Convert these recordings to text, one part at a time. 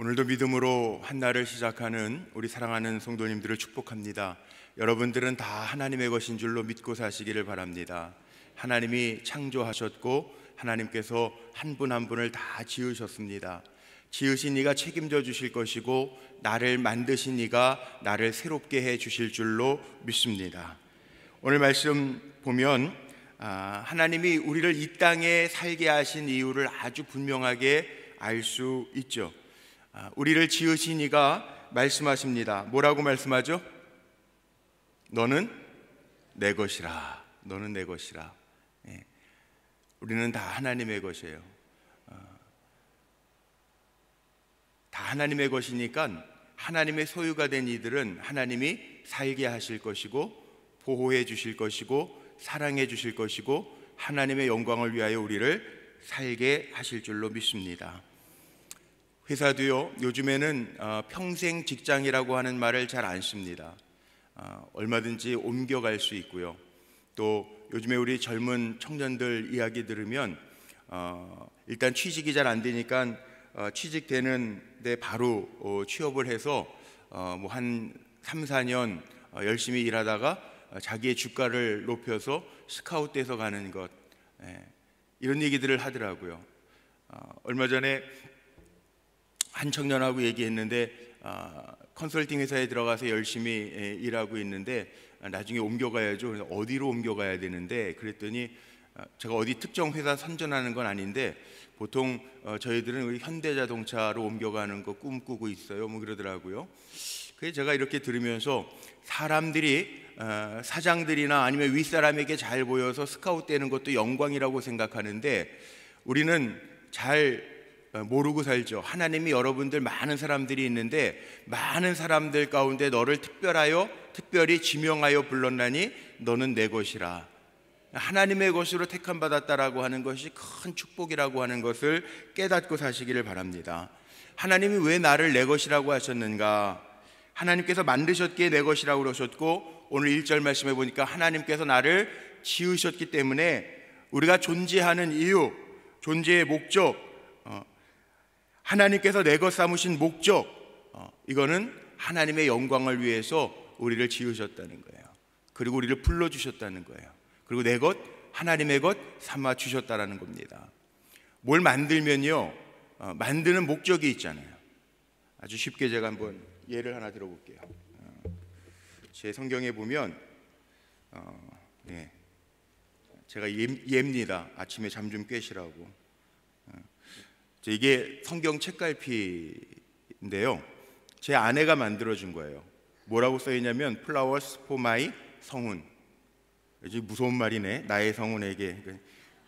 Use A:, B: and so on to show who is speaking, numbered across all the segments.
A: 오늘도 믿음으로 한 날을 시작하는 우리 사랑하는 성도님들을 축복합니다. 여러분들은 다 하나님의 것인 줄로 믿고 사시기를 바랍니다. 하나님이 창조하셨고 하나님께서 한 분 한 분을 다 지으셨습니다. 지으신 이가 책임져 주실 것이고 나를 만드신 이가 나를 새롭게 해 주실 줄로 믿습니다. 오늘 말씀 보면 하나님이 우리를 이 땅에 살게 하신 이유를 아주 분명하게 알 수 있죠. 우리를 지으신 이가 말씀하십니다. 뭐라고 말씀하죠? 너는 내 것이라. 너는 내 것이라. 우리는 다 하나님의 것이에요. 다 하나님의 것이니까 하나님의 소유가 된 이들은 하나님이 살게 하실 것이고 보호해 주실 것이고 사랑해 주실 것이고 하나님의 영광을 위하여 우리를 살게 하실 줄로 믿습니다. 회사도요, 요즘에는 평생 직장이라고 하는 말을 잘 안 씁니다. 얼마든지 옮겨갈 수 있고요. 또 요즘에 우리 젊은 청년들 이야기 들으면 일단 취직이 잘 안 되니까 취직되는데 바로 취업을 해서 뭐 한 3, 4년 열심히 일하다가 자기의 주가를 높여서 스카웃돼서 가는 것, 이런 얘기들을 하더라고요. 얼마 전에 한 청년하고 얘기했는데 컨설팅 회사에 들어가서 열심히 일하고 있는데 나중에 옮겨가야죠. 그래서 어디로 옮겨가야 되는데 그랬더니 제가 어디 특정 회사 선전하는 건 아닌데 보통 저희들은 우리 현대자동차로 옮겨가는 거 꿈꾸고 있어요. 뭐 그러더라고요. 그래서 제가 이렇게 들으면서 사람들이 사장들이나 아니면 윗사람에게 잘 보여서 스카웃되는 것도 영광이라고 생각하는데 우리는 잘 모르고 살죠. 하나님이 여러분들 많은 사람들이 있는데 많은 사람들 가운데 너를 특별히 지명하여 불렀나니 너는 내 것이라. 하나님의 것으로 택함 받았다라고 하는 것이 큰 축복이라고 하는 것을 깨닫고 사시기를 바랍니다. 하나님이 왜 나를 내 것이라고 하셨는가? 하나님께서 만드셨기에 내 것이라고 그러셨고 오늘 1절 말씀해 보니까 하나님께서 나를 지으셨기 때문에 우리가 존재하는 이유, 존재의 목적, 하나님께서 내 것 삼으신 목적, 이거는 하나님의 영광을 위해서 우리를 지으셨다는 거예요. 그리고 우리를 불러주셨다는 거예요. 그리고 내 것, 하나님의 것 삼아 주셨다는 겁니다. 뭘 만들면요, 만드는 목적이 있잖아요. 아주 쉽게 제가 한번 예를 하나 들어볼게요. 제 성경에 보면 제가 예입니다. 아침에 잠 좀 깨시라고. 이게 성경 책갈피인데요, 제 아내가 만들어준 거예요. 뭐라고 써있냐면 Flowers for my 성훈. 무서운 말이네. 나의 성훈에게.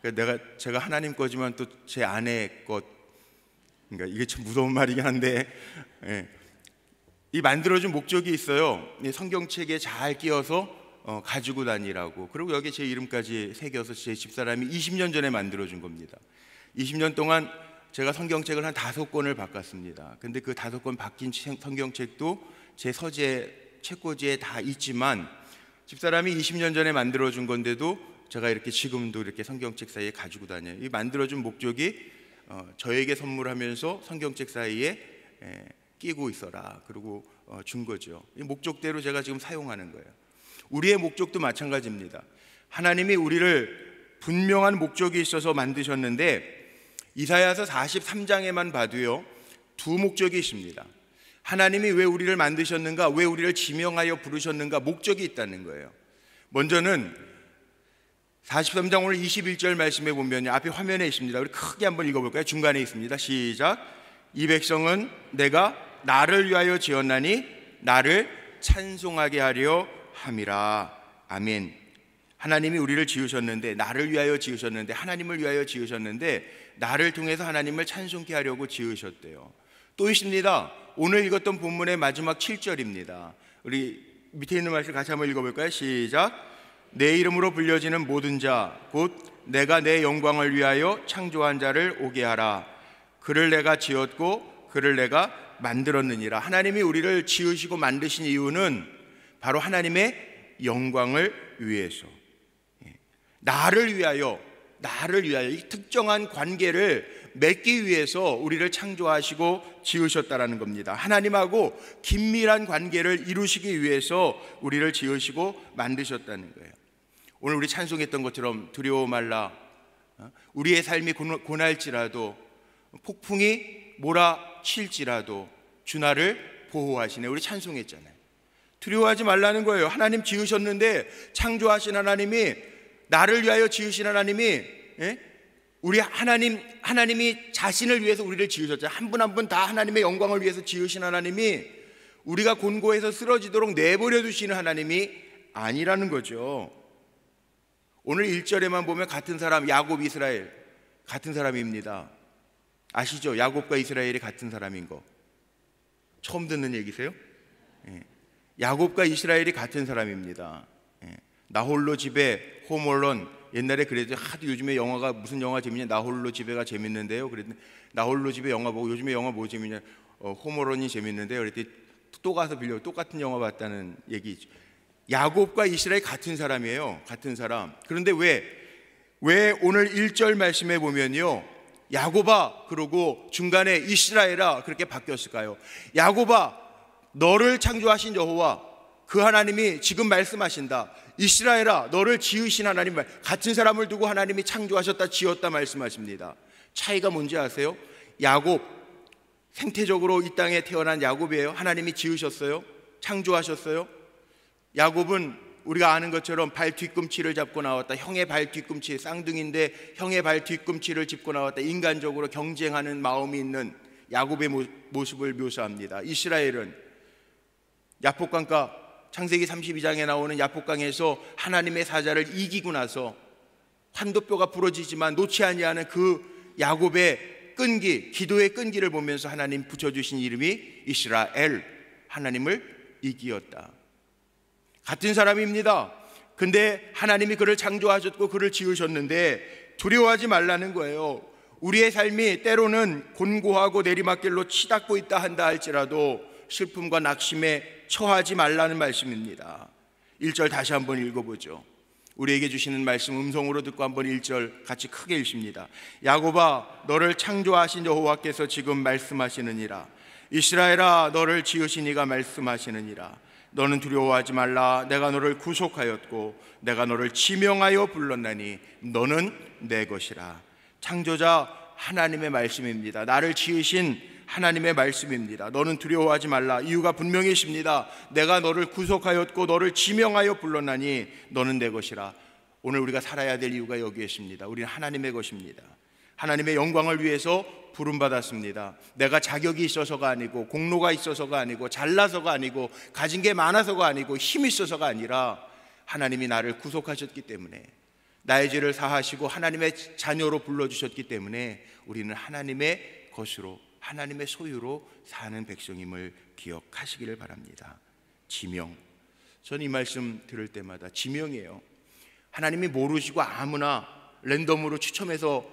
A: 그러니까 제가 하나님 거지만 또 제 아내 것, 그러니까 이게 참 무서운 말이긴 한데, 이 만들어준 목적이 있어요. 성경책에 잘 끼워서 가지고 다니라고. 그리고 여기 제 이름까지 새겨서 제 집사람이 20년 전에 만들어준 겁니다. 20년 동안 제가 성경책을 한 5권을 바꿨습니다. 근데 그 5권 바뀐 성경책도 제 서재 책꽂이에 다 있지만 집사람이 20년 전에 만들어준 건데도 제가 이렇게 지금도 이렇게 성경책 사이에 가지고 다녀요. 이 만들어준 목적이 저에게 선물하면서 성경책 사이에 끼고 있어라. 그리고 준 거죠. 이 목적대로 제가 지금 사용하는 거예요. 우리의 목적도 마찬가지입니다. 하나님이 우리를 분명한 목적이 있어서 만드셨는데 이사야서 43장에만 봐도요, 두 목적이 있습니다. 하나님이 왜 우리를 만드셨는가, 왜 우리를 지명하여 부르셨는가, 목적이 있다는 거예요. 먼저는 43장 오늘 21절 말씀에 보면 앞에 화면에 있습니다. 우리 크게 한번 읽어볼까요? 중간에 있습니다. 시작. 이 백성은 내가 나를 위하여 지었나니 나를 찬송하게 하려 함이라. 아멘. 하나님이 우리를 지으셨는데, 나를 위하여 지으셨는데, 하나님을 위하여 지으셨는데 나를 통해서 하나님을 찬송케 하려고 지으셨대요. 또 있습니다. 오늘 읽었던 본문의 마지막 7절입니다. 우리 밑에 있는 말씀 같이 한번 읽어볼까요? 시작. 내 이름으로 불려지는 모든 자 곧 내가 내 영광을 위하여 창조한 자를 오게 하라. 그를 내가 지었고 그를 내가 만들었느니라. 하나님이 우리를 지으시고 만드신 이유는 바로 하나님의 영광을 위해서, 나를 위하여 이 특정한 관계를 맺기 위해서 우리를 창조하시고 지으셨다라는 겁니다. 하나님하고 긴밀한 관계를 이루시기 위해서 우리를 지으시고 만드셨다는 거예요. 오늘 우리 찬송했던 것처럼 두려워 말라. 우리의 삶이 고날지라도, 폭풍이 몰아칠지라도 주 나를 보호하시네. 우리 찬송했잖아요. 두려워하지 말라는 거예요. 하나님 지으셨는데, 창조하신 하나님이, 나를 위하여 지으신 하나님이, 우리 하나님이 자신을 위해서 우리를 지으셨잖아요. 한 분 한 분 다 하나님의 영광을 위해서 지으신 하나님이 우리가 곤고해서 쓰러지도록 내버려 두시는 하나님이 아니라는 거죠. 오늘 1절에만 보면 같은 사람, 야곱, 이스라엘 같은 사람입니다. 아시죠? 야곱과 이스라엘이 같은 사람인 거 처음 듣는 얘기세요? 야곱과 이스라엘이 같은 사람입니다. 나홀로 집에 홈얼론, 옛날에 그래도 하도 요즘에 영화가 무슨 영화 재밌냐, 나홀로 집에가 재밌는데요. 그랬더니 나홀로 집에 영화 보고 요즘에 영화 뭐 재밌냐, 홈얼론이 재밌는데요. 그랬더니 또 가서 빌려 똑같은 영화 봤다는 얘기죠. 야곱과 이스라엘 같은 사람이에요. 같은 사람. 그런데 왜 오늘 1절 말씀에 보면요, 야곱아 그러고 중간에 이스라엘아 그렇게 바뀌었을까요? 야곱아, 너를 창조하신 여호와 그 하나님이 지금 말씀하신다. 이스라엘아, 너를 지으신 하나님, 같은 사람을 두고 하나님이 창조하셨다, 지었다 말씀하십니다. 차이가 뭔지 아세요? 야곱, 생태적으로 이 땅에 태어난 야곱이에요. 하나님이 지으셨어요. 창조하셨어요. 야곱은 우리가 아는 것처럼 발 뒤꿈치를 잡고 나왔다. 형의 발 뒤꿈치, 쌍둥이인데 형의 발 뒤꿈치를 짚고 나왔다. 인간적으로 경쟁하는 마음이 있는 야곱의 모습을 묘사합니다. 이스라엘은 야복강가, 창세기 32장에 나오는 야복강에서 하나님의 사자를 이기고 나서 환도뼈가 부러지지만 놓지 아니하는 그 야곱의 끈기, 기도의 끈기를 보면서 하나님 붙여주신 이름이 이스라엘, 하나님을 이기었다. 같은 사람입니다. 근데 하나님이 그를 창조하셨고 그를 지으셨는데 두려워하지 말라는 거예요. 우리의 삶이 때로는 곤고하고 내리막길로 치닫고 있다 한다 할지라도 슬픔과 낙심에 처하지 말라는 말씀입니다. 1절 다시 한번 읽어보죠. 우리에게 주시는 말씀 음성으로 듣고 한번 1절 같이 크게 읽습니다. 야곱아, 너를 창조하신 여호와께서 지금 말씀하시느니라. 이스라엘아, 너를 지으신 이가 말씀하시느니라. 너는 두려워하지 말라. 내가 너를 구속하였고 내가 너를 지명하여 불렀나니 너는 내 것이라. 창조자 하나님의 말씀입니다. 나를 지으신 하나님의 말씀입니다. 너는 두려워하지 말라. 이유가 분명히 있습니다. 내가 너를 구속하였고 너를 지명하여 불렀나니 너는 내 것이라. 오늘 우리가 살아야 될 이유가 여기에 있습니다. 우리는 하나님의 것입니다. 하나님의 영광을 위해서 부름받았습니다. 내가 자격이 있어서가 아니고, 공로가 있어서가 아니고, 잘나서가 아니고, 가진 게 많아서가 아니고, 힘이 있어서가 아니라 하나님이 나를 구속하셨기 때문에, 나의 죄를 사하시고 하나님의 자녀로 불러주셨기 때문에 우리는 하나님의 것으로, 하나님의 소유로 사는 백성임을 기억하시기를 바랍니다. 지명, 저는 이 말씀 들을 때마다 지명이에요. 하나님이 모르시고 아무나 랜덤으로 추첨해서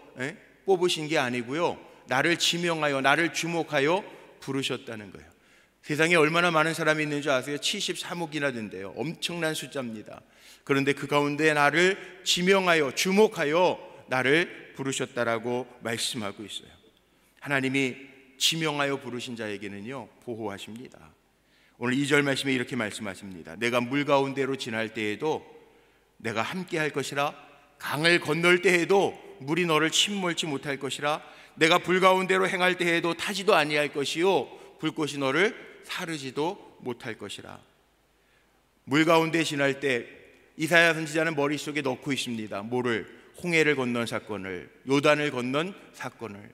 A: 뽑으신 게 아니고요, 나를 지명하여, 나를 주목하여 부르셨다는 거예요. 세상에 얼마나 많은 사람이 있는 줄 아세요? 73억이나 된대요. 엄청난 숫자입니다. 그런데 그 가운데 나를 지명하여, 주목하여 나를 부르셨다라고 말씀하고 있어요. 하나님이 지명하여 부르신 자에게는요, 보호하십니다. 오늘 2절 말씀에 이렇게 말씀하십니다. 내가 물 가운데로 지날 때에도 내가 함께 할 것이라. 강을 건널 때에도 물이 너를 침몰치 못할 것이라. 내가 불 가운데로 행할 때에도 타지도 아니할 것이요 불꽃이 너를 사르지도 못할 것이라. 물 가운데 지날 때 이사야 선지자는 머릿속에 넣고 있습니다. 뭐를? 홍해를 건넌 사건을, 요단을 건넌 사건을.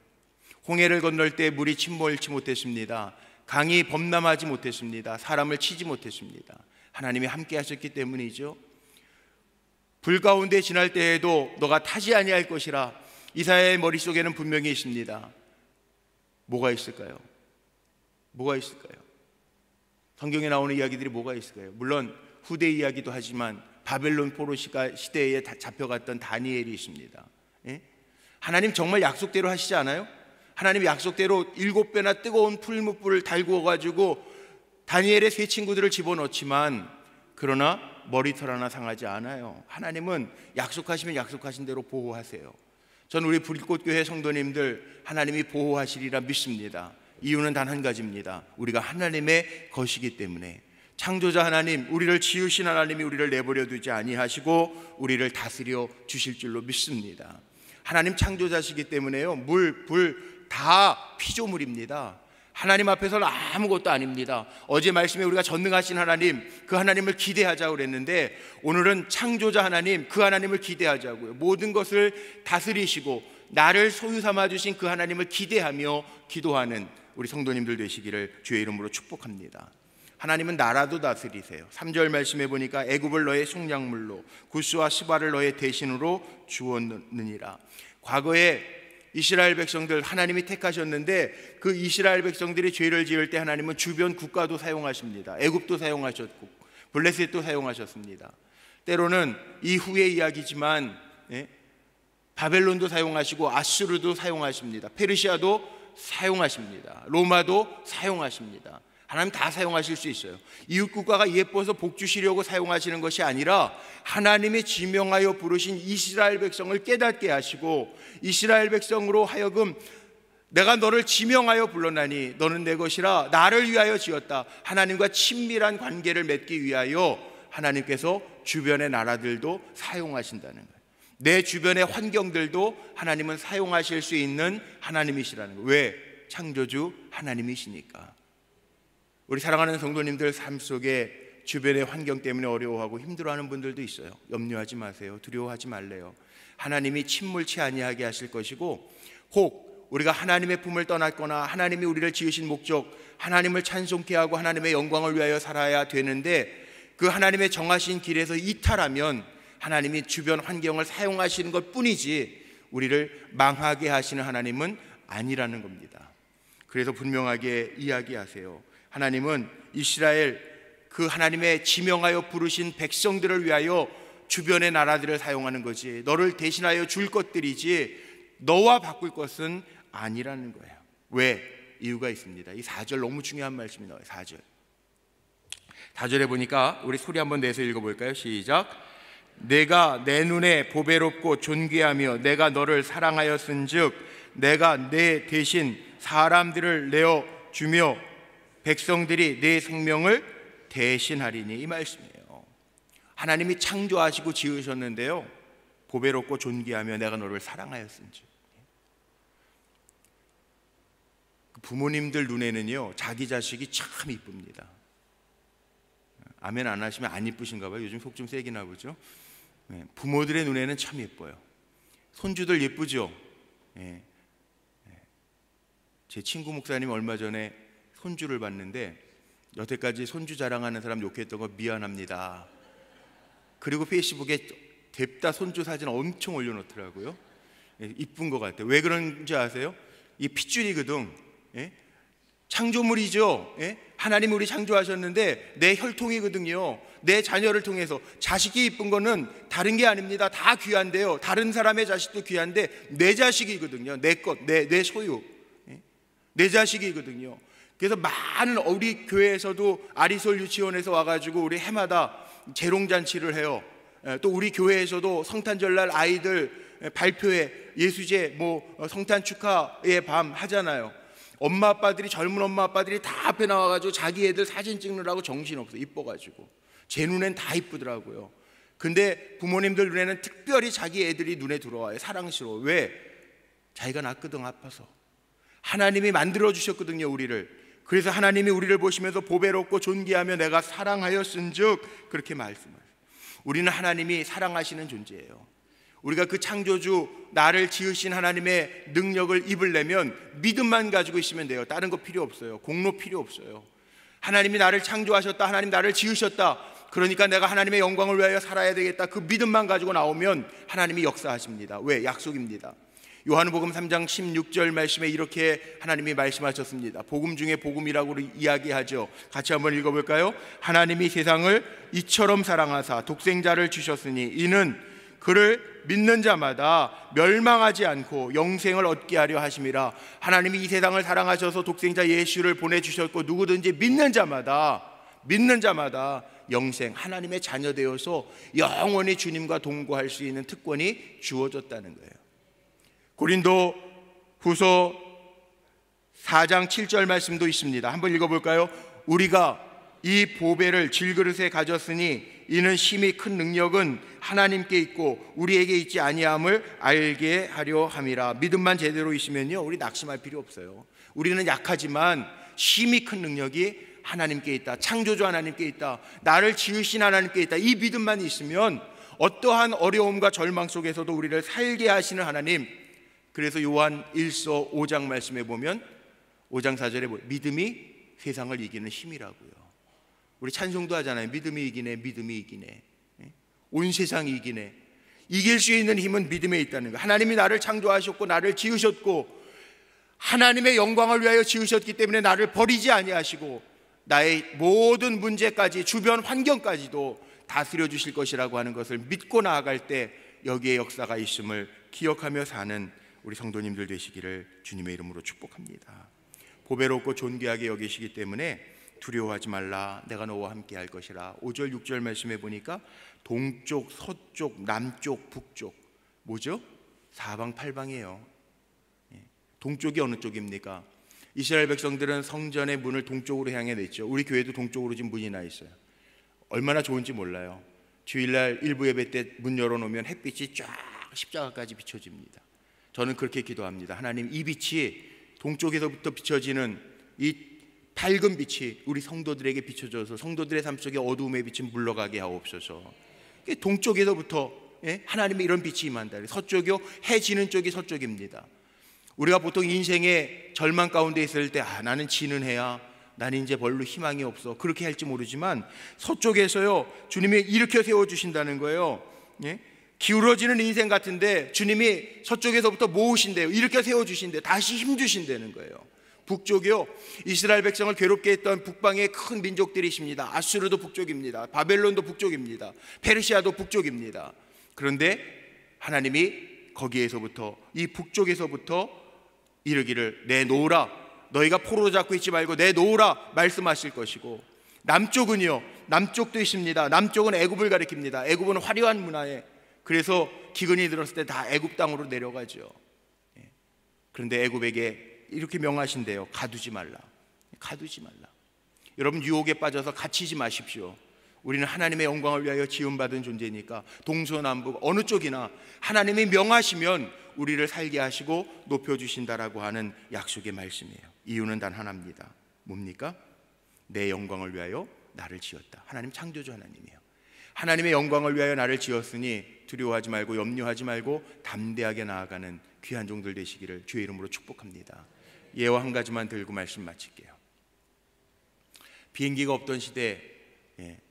A: 홍해를 건널 때 물이 침몰치 못했습니다. 강이 범람하지 못했습니다. 사람을 치지 못했습니다. 하나님이 함께 하셨기 때문이죠. 불 가운데 지날 때에도 너가 타지 아니할 것이라. 이사야의 머릿속에는 분명히 있습니다. 뭐가 있을까요? 뭐가 있을까요? 성경에 나오는 이야기들이 뭐가 있을까요? 물론 후대 이야기도 하지만 바벨론 포로 시대에 잡혀갔던 다니엘이 있습니다. 하나님 정말 약속대로 하시지 않아요? 하나님 약속대로 7배나 뜨거운 풀무불을 달구어 가지고 다니엘의 세 친구들을 집어넣지만, 그러나 머리털 하나 상하지 않아요. 하나님은 약속하시면 약속하신 대로 보호하세요. 저는 우리 불꽃교회 성도님들 하나님이 보호하시리라 믿습니다. 이유는 단 한 가지입니다. 우리가 하나님의 것이기 때문에. 창조자 하나님, 우리를 지으신 하나님이 우리를 내버려 두지 아니하시고 우리를 다스려 주실 줄로 믿습니다. 하나님 창조자시기 때문에요, 물, 불 다 피조물입니다. 하나님 앞에서는 아무것도 아닙니다. 어제 말씀에 우리가 전능하신 하나님, 그 하나님을 기대하자고 그랬는데 오늘은 창조자 하나님, 그 하나님을 기대하자고요. 모든 것을 다스리시고 나를 소유 삼아 주신 그 하나님을 기대하며 기도하는 우리 성도님들 되시기를 주의 이름으로 축복합니다. 하나님은 나라도 다스리세요. 3절 말씀해 보니까 애굽을 너의 속량물로, 구스와 스바를 너의 대신으로 주었느니라. 과거에 이스라엘 백성들 하나님이 택하셨는데 그 이스라엘 백성들이 죄를 지을 때 하나님은 주변 국가도 사용하십니다. 애굽도 사용하셨고 블레셋도 사용하셨습니다. 때로는 이후의 이야기지만 바벨론도 사용하시고 아수르도 사용하십니다. 페르시아도 사용하십니다. 로마도 사용하십니다. 하나님 다 사용하실 수 있어요. 이웃 국가가 예뻐서 복 주시려고 사용하시는 것이 아니라 하나님이 지명하여 부르신 이스라엘 백성을 깨닫게 하시고 이스라엘 백성으로 하여금 내가 너를 지명하여 불렀나니 너는 내 것이라 나를 위하여 지었다. 하나님과 친밀한 관계를 맺기 위하여 하나님께서 주변의 나라들도 사용하신다는 거예요. 내 주변의 환경들도 하나님은 사용하실 수 있는 하나님이시라는 거예요. 왜? 창조주 하나님이시니까. 우리 사랑하는 성도님들 삶 속에 주변의 환경 때문에 어려워하고 힘들어하는 분들도 있어요. 염려하지 마세요. 두려워하지 말래요. 하나님이 침몰치 아니하게 하실 것이고, 혹 우리가 하나님의 품을 떠났거나 하나님이 우리를 지으신 목적, 하나님을 찬송케 하고 하나님의 영광을 위하여 살아야 되는데 그 하나님의 정하신 길에서 이탈하면 하나님이 주변 환경을 사용하시는 것 뿐이지 우리를 망하게 하시는 하나님은 아니라는 겁니다. 그래서 분명하게 이야기하세요. 하나님은 이스라엘 그 하나님의 지명하여 부르신 백성들을 위하여 주변의 나라들을 사용하는 거지 너를 대신하여 줄 것들이지 너와 바꿀 것은 아니라는 거예요. 왜? 이유가 있습니다. 이 4절 너무 중요한 말씀이 나와요. 4절에 보니까 우리 소리 한번 내서 읽어볼까요? 시작. 내가 내 눈에 보배롭고 존귀하며 내가 너를 사랑하였은즉 내가 내 대신 사람들을 내어 주며 백성들이 내 생명을 대신하리니. 이 말씀이에요. 하나님이 창조하시고 지으셨는데요, 보배롭고 존귀하며 내가 너를 사랑하였은지. 부모님들 눈에는요 자기 자식이 참 이쁩니다. 아멘 안 하시면 안 이쁘신가 봐요. 요즘 속 좀 세기나 보죠. 부모들의 눈에는 참 예뻐요. 손주들 예쁘죠. 제 친구 목사님 얼마 전에 손주를 봤는데 여태까지 손주 자랑하는 사람 욕했던 거 미안합니다. 그리고 페이스북에 뎁다 손주 사진 엄청 올려놓더라고요. 이쁜 것 같아요. 왜 그런지 아세요? 이 핏줄이거든. 창조물이죠. 하나님이 우리 창조하셨는데 내 혈통이거든요. 내 자녀를 통해서. 자식이 이쁜 거는 다른 게 아닙니다. 다 귀한데요, 다른 사람의 자식도 귀한데 내 자식이거든요. 내 것, 내 소유, 내 자식이거든요. 그래서 많은 우리 교회에서도 아리솔 유치원에서 와가지고 우리 해마다 재롱잔치를 해요. 또 우리 교회에서도 성탄절날 아이들 발표회, 예수제, 성탄 축하의 밤 하잖아요. 엄마 아빠들이, 젊은 엄마 아빠들이 다 앞에 나와가지고 자기 애들 사진 찍느라고 정신없어. 이뻐가지고 제 눈엔 다 이쁘더라고요. 근데 부모님들 눈에는 특별히 자기 애들이 눈에 들어와요. 사랑스러워. 왜? 자기가 낳거든 아파서. 하나님이 만들어주셨거든요 우리를. 그래서 하나님이 우리를 보시면서 보배롭고 존귀하며 내가 사랑하였은즉 그렇게 말씀하세요. 우리는 하나님이 사랑하시는 존재예요. 우리가 그 창조주 나를 지으신 하나님의 능력을 입으려면 믿음만 가지고 있으면 돼요. 다른 거 필요 없어요. 공로 필요 없어요. 하나님이 나를 창조하셨다, 하나님 나를 지으셨다, 그러니까 내가 하나님의 영광을 위하여 살아야 되겠다, 그 믿음만 가지고 나오면 하나님이 역사하십니다. 왜? 약속입니다. 요한복음 3장 16절 말씀에 이렇게 하나님이 말씀하셨습니다. 복음 중에 복음이라고 이야기하죠. 같이 한번 읽어볼까요? 하나님이 세상을 이처럼 사랑하사 독생자를 주셨으니 이는 그를 믿는 자마다 멸망하지 않고 영생을 얻게 하려 하심이라. 하나님이 이 세상을 사랑하셔서 독생자 예수를 보내주셨고 누구든지 믿는 자마다 영생, 하나님의 자녀 되어서 영원히 주님과 동거할 수 있는 특권이 주어졌다는 거예요. 고린도 후서 4장 7절 말씀도 있습니다. 한번 읽어볼까요? 우리가 이 보배를 질그릇에 가졌으니 이는 심히 큰 능력은 하나님께 있고 우리에게 있지 아니함을 알게 하려 함이라. 믿음만 제대로 있으면요, 우리 낙심할 필요 없어요. 우리는 약하지만 심히 큰 능력이 하나님께 있다. 창조주 하나님께 있다. 나를 지으신 하나님께 있다. 이 믿음만 있으면 어떠한 어려움과 절망 속에서도 우리를 살게 하시는 하나님. 그래서 요한 1서 5장 말씀에 보면 5장 4절에 믿음이 세상을 이기는 힘이라고요. 우리 찬송도 하잖아요. 믿음이 이기네, 믿음이 이기네. 온 세상이 이기네. 이길 수 있는 힘은 믿음에 있다는 거예요. 하나님이 나를 창조하셨고 나를 지으셨고 하나님의 영광을 위하여 지으셨기 때문에 나를 버리지 아니하시고 나의 모든 문제까지 주변 환경까지도 다스려 주실 것이라고 하는 것을 믿고 나아갈 때 여기에 역사가 있음을 기억하며 사는 우리 성도님들 되시기를 주님의 이름으로 축복합니다. 보배롭고 존귀하게 여기시기 때문에 두려워하지 말라. 내가 너와 함께 할 것이라. 5절 6절 말씀해 보니까 동쪽, 서쪽, 남쪽, 북쪽, 뭐죠? 사방팔방이에요. 동쪽이 어느 쪽입니까? 이스라엘 백성들은 성전의 문을 동쪽으로 향해 냈죠. 우리 교회도 동쪽으로 지금 문이 나 있어요. 얼마나 좋은지 몰라요. 주일날 일부 예배 때 문 열어놓으면 햇빛이 쫙 십자가까지 비춰집니다. 저는 그렇게 기도합니다. 하나님, 이 빛이 동쪽에서부터 비춰지는 이 밝은 빛이 우리 성도들에게 비춰져서 성도들의 삶 속에 어두움의 빛이 물러가게 하옵소서. 동쪽에서부터 하나님의 이런 빛이 임한다. 서쪽이요, 해 지는 쪽이 서쪽입니다. 우리가 보통 인생의 절망 가운데 있을 때 나는 지는 해야, 나는 이제 별로 희망이 없어, 그렇게 할지 모르지만 서쪽에서요 주님이 일으켜 세워주신다는 거예요. 기울어지는 인생 같은데 주님이 서쪽에서부터 모으신대요. 일으켜 세워주신대, 다시 힘주신다는 거예요. 북쪽이요, 이스라엘 백성을 괴롭게 했던 북방의 큰 민족들이 있습니다. 아수르도 북쪽입니다. 바벨론도 북쪽입니다. 페르시아도 북쪽입니다. 그런데 하나님이 거기에서부터, 이 북쪽에서부터 이르기를 내놓으라, 너희가 포로로 잡고 있지 말고 내놓으라 말씀하실 것이고, 남쪽은요, 남쪽도 있습니다. 남쪽은 애굽을 가리킵니다. 애굽은 화려한 문화에, 그래서 기근이 들었을 때 다 애굽 땅으로 내려가죠. 그런데 애굽에게 이렇게 명하신대요. 가두지 말라. 가두지 말라. 여러분, 유혹에 빠져서 갇히지 마십시오. 우리는 하나님의 영광을 위하여 지음받은 존재니까 동서남북 어느 쪽이나 하나님이 명하시면 우리를 살게 하시고 높여주신다라고 하는 약속의 말씀이에요. 이유는 단 하나입니다. 뭡니까? 내 영광을 위하여 나를 지었다. 하나님 창조주 하나님이에요. 하나님의 영광을 위하여 나를 지었으니 두려워하지 말고 염려하지 말고 담대하게 나아가는 귀한 종들 되시기를 주의 이름으로 축복합니다. 예화 한 가지만 들고 말씀 마칠게요. 비행기가 없던 시대,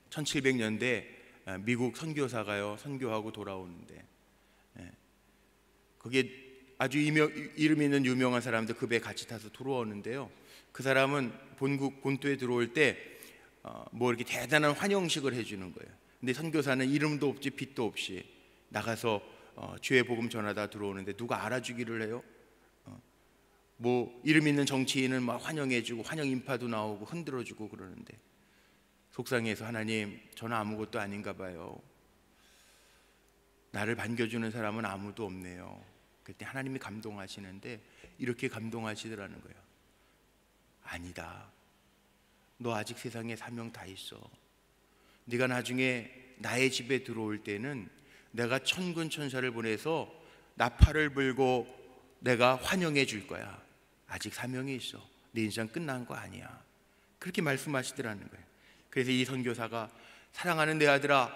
A: 1700년대 미국 선교사가요 선교하고 돌아오는데, 거기에 아주 이름 있는 유명한 사람들 그 배에 같이 타서 들어오는데요, 그 사람은 본토에 들어올 때 뭐 이렇게 대단한 환영식을 해주는 거예요. 근데 선교사는 이름도 없지 빛도 없이 나가서 주의 복음 전하다 들어오는데 누가 알아주기를 해요? 뭐 이름 있는 정치인은 막 환영해주고 환영 인파도 나오고 흔들어주고 그러는데 속상해서, 하나님, 저는 아무것도 아닌가 봐요. 나를 반겨주는 사람은 아무도 없네요. 그때 하나님이 감동하시는데 이렇게 감동하시더라는 거예요. 아니다. 너 아직 세상에 사명 다 있어. 네가 나중에 나의 집에 들어올 때는 내가 천군 천사를 보내서 나팔을 불고 내가 환영해 줄 거야. 아직 사명이 있어. 네 인생 끝난 거 아니야. 그렇게 말씀하시더라는 거예요. 그래서 이 선교사가, 사랑하는 내 아들아,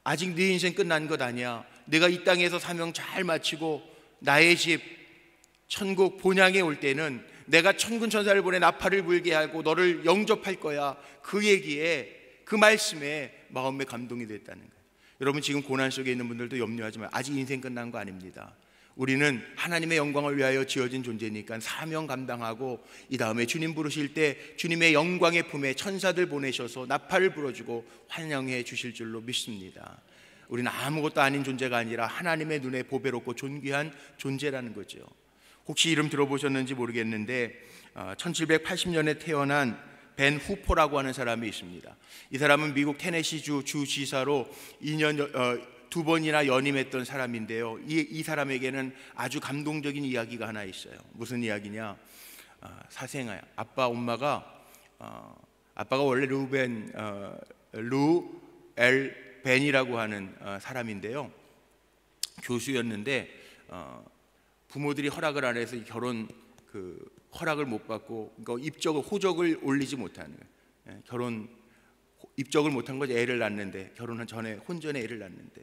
A: 아직 네 인생 끝난 것 아니야. 내가 이 땅에서 사명 잘 마치고 나의 집 천국 본향에 올 때는 내가 천군 천사를 보내 나팔을 불게 하고 너를 영접할 거야. 그 얘기에, 그 말씀에 마음에 감동이 됐다는 거예요. 여러분, 지금 고난 속에 있는 분들도 염려하지 마요. 아직 인생 끝난 거 아닙니다. 우리는 하나님의 영광을 위하여 지어진 존재니까 사명 감당하고 이 다음에 주님 부르실 때 주님의 영광의 품에 천사들 보내셔서 나팔을 불어주고 환영해 주실 줄로 믿습니다. 우리는 아무것도 아닌 존재가 아니라 하나님의 눈에 보배롭고 존귀한 존재라는 거죠. 혹시 이름 들어보셨는지 모르겠는데 1780년에 태어난 벤 후포라고 하는 사람이 있습니다. 이 사람은 미국 테네시주 주지사로 두 번이나 연임했던 사람인데요. 이 사람에게는 아주 감동적인 이야기가 하나 있어요. 무슨 이야기냐? 사생아야. 아빠가 원래 루엘 벤이라고 하는 사람인데요. 교수였는데 부모들이 허락을 안 해서 결혼 허락을 못 받고 호적을 올리지 못하는 거예요. 결혼 입적을 못한 거죠. 애를 낳는데, 결혼한 전에 혼전에 애를 낳는데,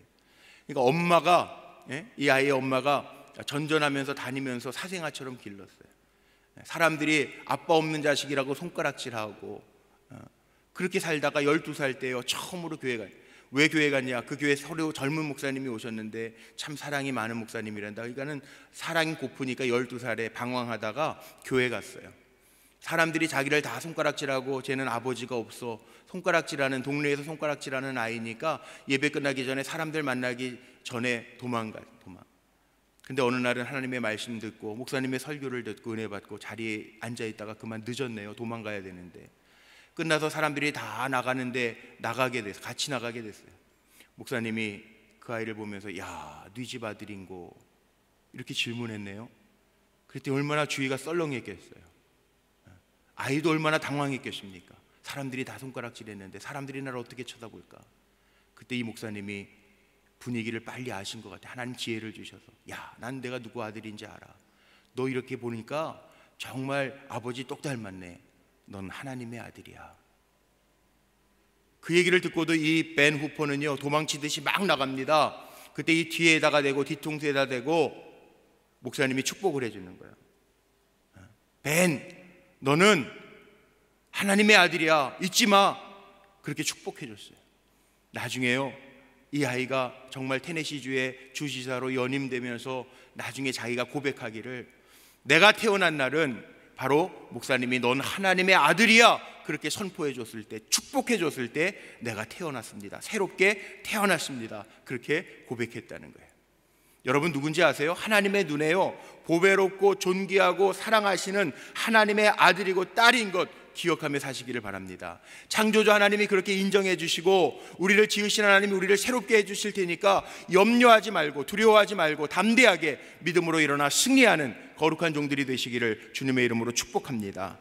A: 그러니까 엄마가, 이 아이의 엄마가 전전하면서 다니면서 사생아처럼 길렀어요. 사람들이 아빠 없는 자식이라고 손가락질하고 그렇게 살다가 12살 때요 처음으로 교회 가요. 왜 교회 갔냐? 그 교회 서로 젊은 목사님이 오셨는데 참 사랑이 많은 목사님이란다. 그러니까는 사랑이 고프니까 12살에 방황하다가 교회 갔어요. 사람들이 자기를 다 손가락질하고 쟤는 아버지가 없어, 손가락질하는, 동네에서 손가락질하는 아이니까 예배 끝나기 전에 사람들 만나기 전에 도망가. 근데 어느 날은 하나님의 말씀 듣고 목사님의 설교를 듣고 은혜 받고 자리에 앉아 있다가 그만 늦었네요. 도망가야 되는데 끝나서 사람들이 다 나가는데 같이 나가게 됐어요. 목사님이 그 아이를 보면서 야, 네 집 아들인고 이렇게 질문했네요. 그랬더니 얼마나 주위가 썰렁했겠어요. 아이도 얼마나 당황했겠습니까? 사람들이 다 손가락질했는데 사람들이 나를 어떻게 쳐다볼까? 그때 이 목사님이 분위기를 빨리 아신 것 같아요. 하나님 지혜를 주셔서 야, 난 내가 누구 아들인지 알아. 너 이렇게 보니까 정말 아버지 똑 닮았네. 넌 하나님의 아들이야. 그 얘기를 듣고도 이 벤 후퍼는요 도망치듯이 막 나갑니다. 그때 이 뒤에다가 대고 뒤통수에다 대고 목사님이 축복을 해주는 거예요. 벤, 너는 하나님의 아들이야. 잊지 마. 그렇게 축복해 줬어요. 나중에요 이 아이가 정말 테네시주의 주지사로 연임되면서 나중에 자기가 고백하기를 내가 태어난 날은 바로 목사님이 넌 하나님의 아들이야 그렇게 선포해 줬을 때, 축복해 줬을 때 내가 태어났습니다. 새롭게 태어났습니다. 그렇게 고백했다는 거예요. 여러분 누군지 아세요? 하나님의 눈에요 보배롭고 존귀하고 사랑하시는 하나님의 아들이고 딸인 것 기억하며 사시기를 바랍니다. 창조주 하나님이 그렇게 인정해 주시고 우리를 지으신 하나님이 우리를 새롭게 해 주실 테니까 염려하지 말고 두려워하지 말고 담대하게 믿음으로 일어나 승리하는 거룩한 종들이 되시기를 주님의 이름으로 축복합니다.